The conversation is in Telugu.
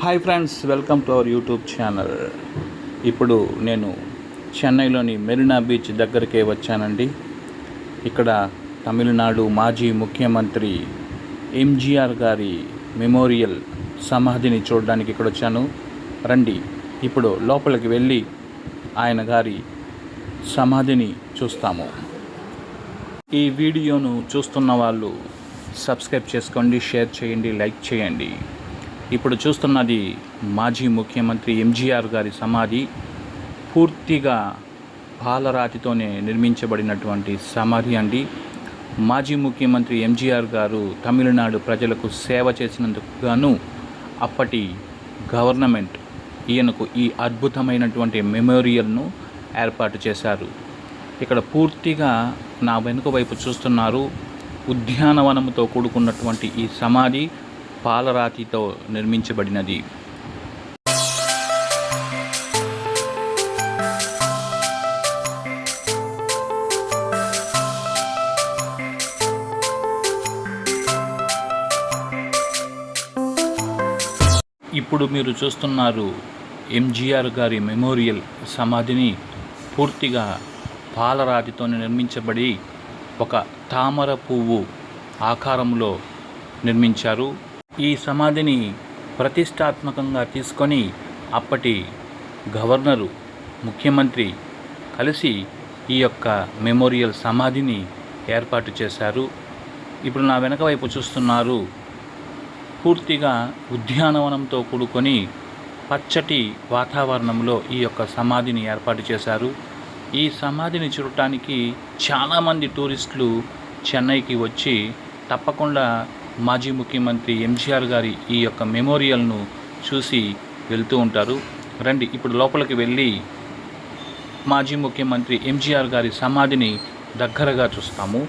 Hi friends, welcome to our YouTube channel. ఇప్పుడు నేను చెన్నైలోని మెరీనా బీచ్ దగ్గరికే వచ్చానండి. ఇక్కడ తమిళనాడు మాజీ ముఖ్యమంత్రి ఎంజీఆర్ గారి మెమోరియల్ సమాధిని చూడడానికి ఇక్కడ వచ్చాను. రండి, ఇప్పుడు లోపలికి వెళ్ళి ఆయన గారి సమాధిని చూస్తాము. ఈ వీడియోను చూస్తున్న వాళ్ళు సబ్స్క్రైబ్ చేసుకోండి, షేర్ చేయండి, లైక్ చేయండి. ఇప్పుడు చూస్తున్నది మాజీ ముఖ్యమంత్రి ఎంజీఆర్ గారి సమాధి. పూర్తిగా పాలరాతితోనే నిర్మించబడినటువంటి సమాధి అండి. మాజీ ముఖ్యమంత్రి ఎంజీఆర్ గారు తమిళనాడు ప్రజలకు సేవ చేసినందుకు గాను అప్పటి గవర్నమెంట్ ఈయనకు ఈ అద్భుతమైనటువంటి మెమోరియల్ను ఏర్పాటు చేశారు. ఇక్కడ పూర్తిగా నా వెనుక వైపు చూస్తున్నారు, ఉద్యానవనంతో కూడుకున్నటువంటి ఈ సమాధి పాలరాతితో నిర్మించబడినది. ఇప్పుడు మీరు చూస్తున్నారు ఎంజీఆర్ గారి మెమోరియల్ సమాధిని. పూర్తిగా పాలరాతితో నిర్మించబడి ఒక తామర పువ్వు ఆకారంలో నిర్మించారు. ఈ సమాధిని ప్రతిష్టాత్మకంగా తీసుకొని అప్పటి గవర్నరు, ముఖ్యమంత్రి కలిసి ఈ యొక్క మెమోరియల్ సమాధిని ఏర్పాటు చేశారు. ఇప్పుడు నా వెనక వైపు చూస్తున్నారు, పూర్తిగా ఉద్యానవనంతో కూడుకొని పచ్చటి వాతావరణంలో ఈ యొక్క సమాధిని ఏర్పాటు చేశారు. ఈ సమాధిని చూడటానికి చాలామంది టూరిస్టులు చెన్నైకి వచ్చి తప్పకుండా మాజీ ముఖ్యమంత్రి ఎంజీఆర్ గారి ఈ యొక్క మెమోరియల్ను చూసి వెళ్తూ ఉంటారు. రండి, ఇప్పుడు లోపలికి వెళ్ళి మాజీ ముఖ్యమంత్రి ఎంజీఆర్ గారి సమాధిని దగ్గరగా చూస్తాము.